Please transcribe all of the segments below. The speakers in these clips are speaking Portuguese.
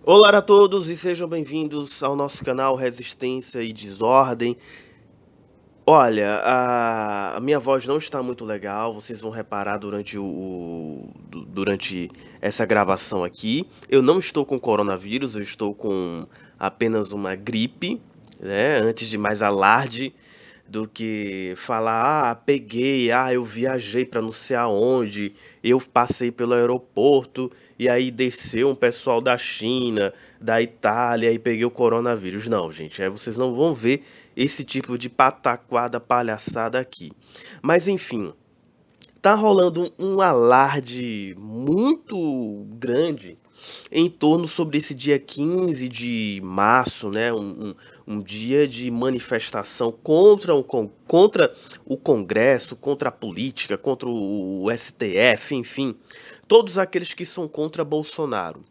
Olá a todos e sejam bem-vindos ao nosso canal Resistência e Desordem. Olha, a minha voz não está muito legal, vocês vão reparar durante essa gravação aqui. Eu não estou com coronavírus, eu estou com apenas uma gripe, né? Antes de mais alarde do que falar, peguei, eu viajei para não sei aonde, eu passei pelo aeroporto e aí desceu um pessoal da China, da Itália e peguei o coronavírus. Não, gente, vocês não vão ver esse tipo de pataquada palhaçada aqui. Mas enfim, tá rolando um alarde muito grande em torno sobre esse dia 15 de março, né, um dia de manifestação contra o Congresso, contra a política, contra o STF, enfim, todos aqueles que são contra Bolsonaro.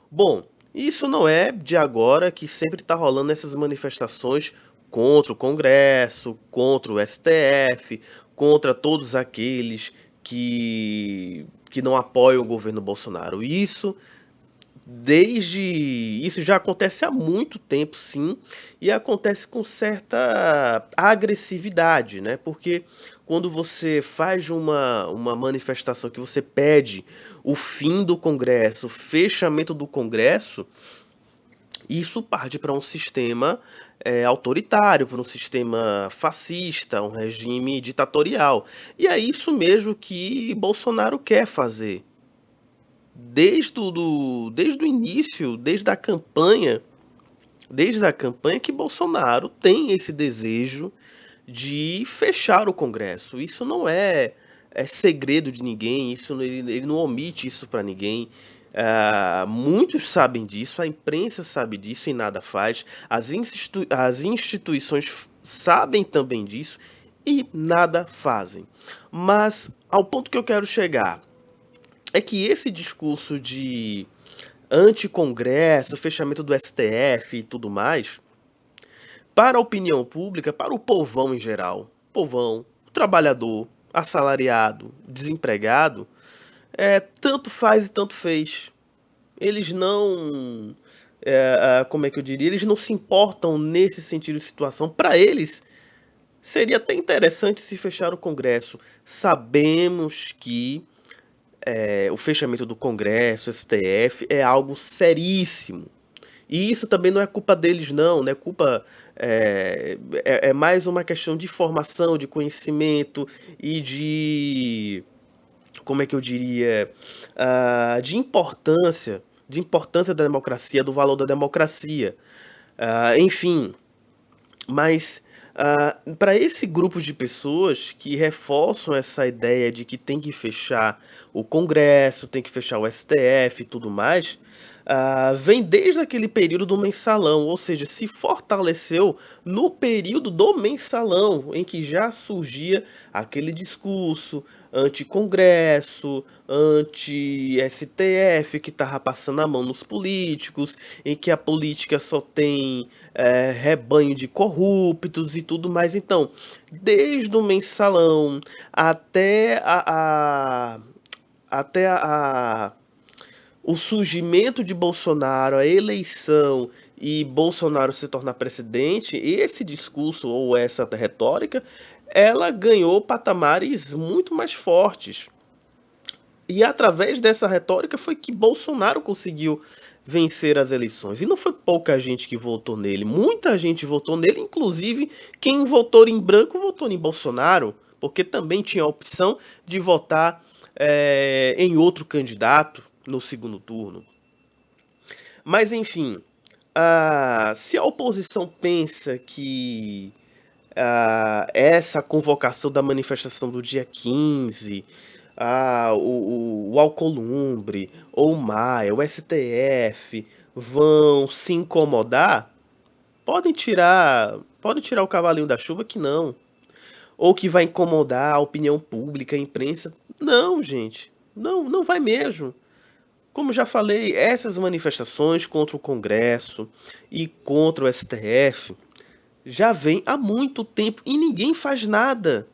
Bom, isso não é de agora que sempre está rolando essas manifestações contra o Congresso, contra o STF, contra todos aqueles que não apoiam o governo Bolsonaro. Isso já acontece há muito tempo, sim, e acontece com certa agressividade, né? Porque quando você faz uma manifestação que você pede o fim do Congresso, o fechamento do Congresso, isso parte para um sistema autoritário, para um sistema fascista, um regime ditatorial. E é isso mesmo que Bolsonaro quer fazer desde o início, desde a campanha que Bolsonaro tem esse desejo de fechar o Congresso. Isso não é segredo de ninguém, ele não omite isso para ninguém. Muitos sabem disso, a imprensa sabe disso e nada faz, as instituições sabem também disso e nada fazem. Mas ao ponto que eu quero chegar é que esse discurso de anti-congresso, fechamento do STF e tudo mais, para a opinião pública, para o povão em geral, povão, trabalhador, assalariado, desempregado, tanto faz e tanto fez. Eles não, como é que eu diria, eles não se importam nesse sentido de situação. Para eles, seria até interessante se fechar o Congresso. Sabemos que o fechamento do Congresso, STF, é algo seríssimo. E isso também não é culpa deles, não, né? É mais uma questão de formação, de conhecimento e como é que eu diria, de importância da democracia, do valor da democracia. Enfim, mas para esse grupo de pessoas que reforçam essa ideia de que tem que fechar o Congresso, tem que fechar o STF e tudo mais, vem desde aquele período do mensalão, ou seja, se fortaleceu no período do mensalão, em que já surgia aquele discurso anti-Congresso, anti-STF, que estava passando a mão nos políticos, em que a política só tem rebanho de corruptos e tudo mais. Então, desde o mensalão até o surgimento de Bolsonaro, a eleição e Bolsonaro se tornar presidente, esse discurso ou essa retórica, ela ganhou patamares muito mais fortes. E através dessa retórica foi que Bolsonaro conseguiu vencer as eleições. E não foi pouca gente que votou nele, muita gente votou nele, inclusive quem votou em branco votou em Bolsonaro, porque também tinha a opção de votar em outro candidato no segundo turno. Mas enfim, se a oposição pensa que essa convocação da manifestação do dia 15, o Alcolumbre, ou o Maia, o STF vão se incomodar, podem tirar o cavalinho da chuva que não. Ou que vai incomodar a opinião pública, a imprensa. Não, gente. Não, não vai mesmo. Como já falei, essas manifestações contra o Congresso e contra o STF já vem há muito tempo e ninguém faz nada.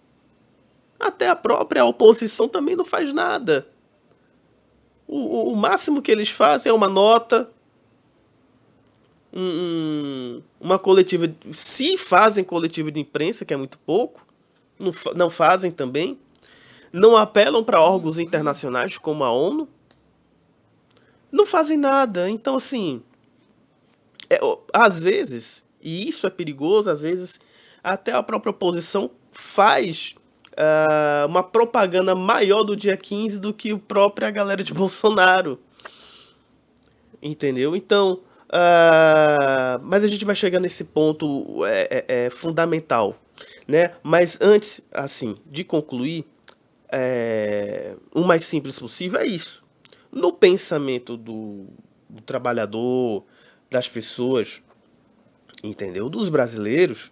Até a própria oposição também não faz nada. O máximo que eles fazem é uma nota, uma coletiva, se fazem coletiva de imprensa, que é muito pouco, não fazem também, não apelam para órgãos internacionais como a ONU, não fazem nada. Então, assim, às vezes, e isso é perigoso, às vezes até a própria oposição faz uma propaganda maior do dia 15 do que a própria galera de Bolsonaro. Entendeu? Então, mas a gente vai chegar nesse ponto fundamental, né? Mas antes, assim, de concluir, o mais simples possível é isso. No pensamento do trabalhador, das pessoas, entendeu? Dos brasileiros,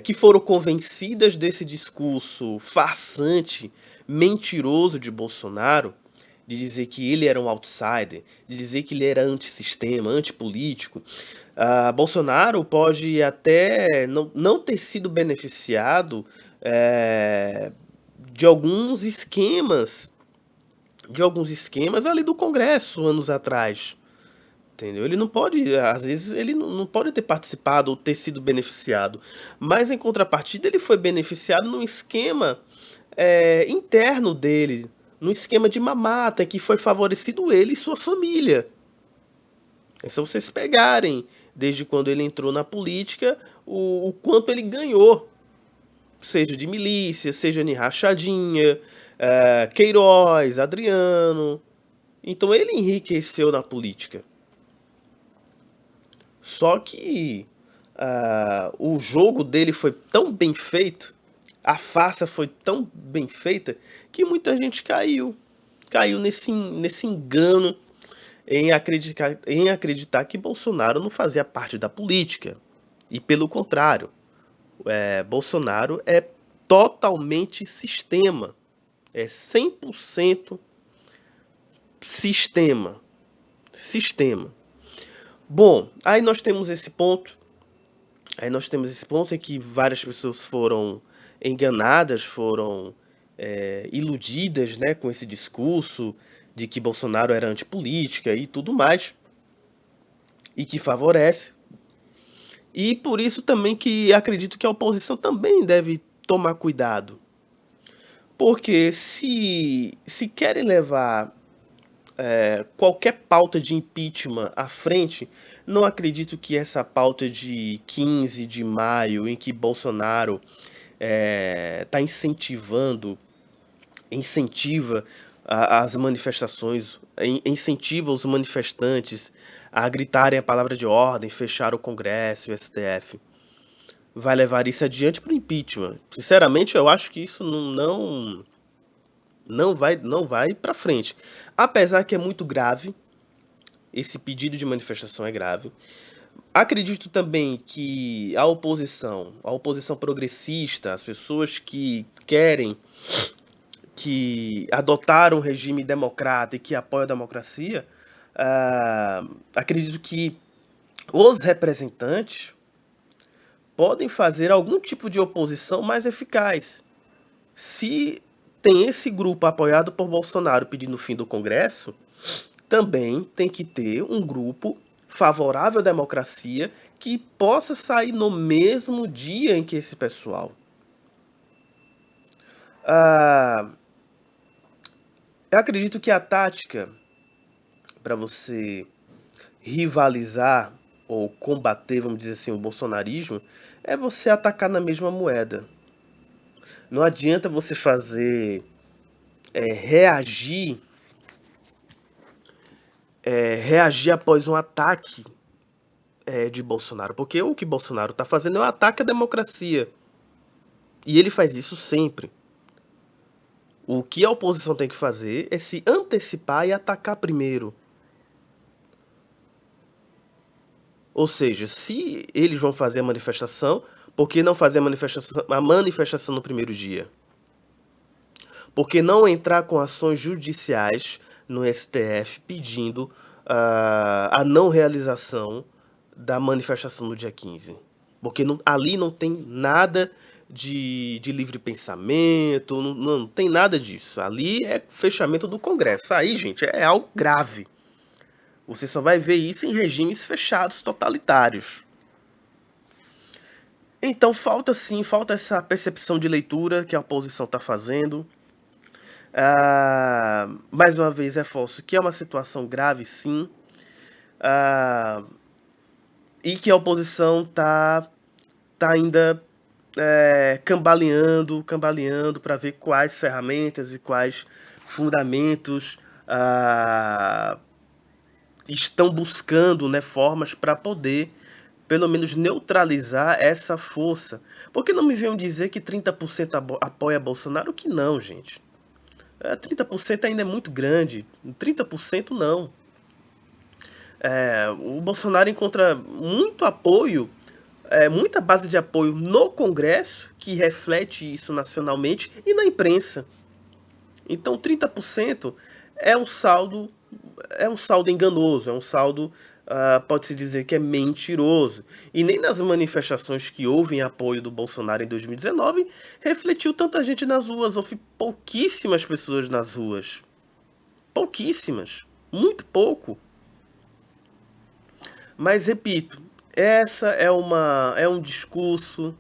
que foram convencidas desse discurso farsante, mentiroso de Bolsonaro, de dizer que ele era um outsider, de dizer que ele era antissistema, antipolítico. Bolsonaro pode até não ter sido beneficiado de alguns esquemas, ali do Congresso anos atrás. Entendeu? Ele não pode, às vezes, ele não pode ter participado ou ter sido beneficiado. Mas, em contrapartida, ele foi beneficiado num esquema interno dele, num esquema de mamata, que foi favorecido ele e sua família. É só vocês pegarem, desde quando ele entrou na política, o quanto ele ganhou. Seja de milícia, seja de rachadinha, Queiroz, Adriano. Então ele enriqueceu na política. Só que o jogo dele foi tão bem feito, a farsa foi tão bem feita, que muita gente caiu nesse engano em acreditar que Bolsonaro não fazia parte da política. E pelo contrário, Bolsonaro é totalmente sistema, é 100% sistema. Bom, aí nós temos esse ponto. Em que várias pessoas foram enganadas, foram iludidas, né, com esse discurso de que Bolsonaro era antipolítica e tudo mais, e que favorece. E por isso também que acredito que a oposição também deve tomar cuidado. Porque se querem levar qualquer pauta de impeachment à frente, não acredito que essa pauta de 15 de maio, em que Bolsonaro está incentiva as manifestações, incentiva os manifestantes a gritarem a palavra de ordem, fechar o Congresso e o STF, vai levar isso adiante para o impeachment. Sinceramente, eu acho que isso não vai para frente. Apesar que é muito grave, esse pedido de manifestação é grave. Acredito também que a oposição progressista, as pessoas que querem adotar um regime democrata e que apoiam a democracia, acredito que os representantes podem fazer algum tipo de oposição mais eficaz. Se tem esse grupo apoiado por Bolsonaro pedindo o fim do Congresso, também tem que ter um grupo favorável à democracia que possa sair no mesmo dia em que esse pessoal. Eu acredito que a tática para você rivalizar ou combater, vamos dizer assim, o bolsonarismo é você atacar na mesma moeda. Não adianta você fazer reagir após um ataque de Bolsonaro, porque o que Bolsonaro está fazendo é um ataque à democracia, e ele faz isso sempre. O que a oposição tem que fazer é se antecipar e atacar primeiro. Ou seja, se eles vão fazer a manifestação, por que não fazer a manifestação no primeiro dia? Por que não entrar com ações judiciais no STF pedindo a não realização da manifestação no dia 15? Porque ali não tem nada de livre pensamento, não tem nada disso. Ali é fechamento do Congresso. Aí, gente, é algo grave. Você só vai ver isso em regimes fechados, totalitários. Então falta essa percepção de leitura que a oposição está fazendo. Mais uma vez reforço que é uma situação grave, sim, e que a oposição está ainda cambaleando para ver quais ferramentas e quais fundamentos estão buscando, né, formas para poder pelo menos neutralizar essa força. Porque não me venham dizer que 30% apoia Bolsonaro, que não, gente. 30% ainda é muito grande. 30% não. O Bolsonaro encontra muito apoio, muita base de apoio no Congresso, que reflete isso nacionalmente, e na imprensa. Então 30% é um saldo enganoso, é um saldo, pode-se dizer que é mentiroso. E nem nas manifestações que houve em apoio do Bolsonaro em 2019 refletiu tanta gente nas ruas. Houve pouquíssimas pessoas nas ruas. Pouquíssimas. Muito pouco. Mas, repito, essa é um discurso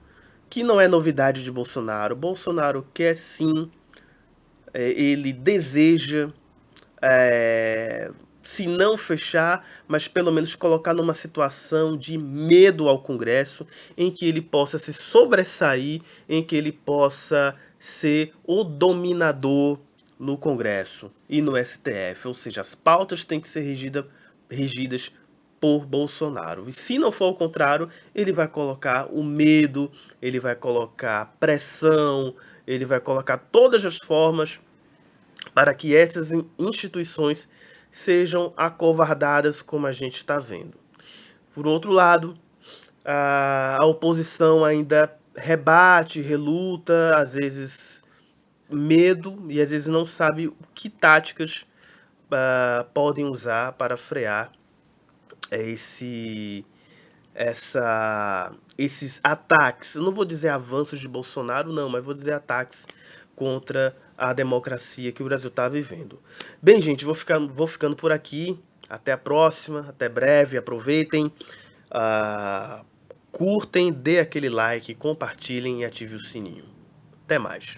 que não é novidade de Bolsonaro. Bolsonaro quer sim, ele deseja, se não fechar, mas pelo menos colocar numa situação de medo ao Congresso, em que ele possa se sobressair, em que ele possa ser o dominador no Congresso e no STF. Ou seja, as pautas têm que ser regidas por Bolsonaro. E se não for o contrário, ele vai colocar o medo, ele vai colocar pressão, ele vai colocar todas as formas para que essas instituições sejam acovardadas, como a gente está vendo. Por outro lado, a oposição ainda rebate, reluta, às vezes medo, e às vezes não sabe que táticas podem usar para frear esses ataques. Eu não vou dizer avanços de Bolsonaro, não, mas vou dizer ataques contra a democracia que o Brasil está vivendo. Bem, gente, vou ficando por aqui. Até a próxima, até breve. Aproveitem, curtem, dê aquele like, compartilhem e ative o sininho. Até mais.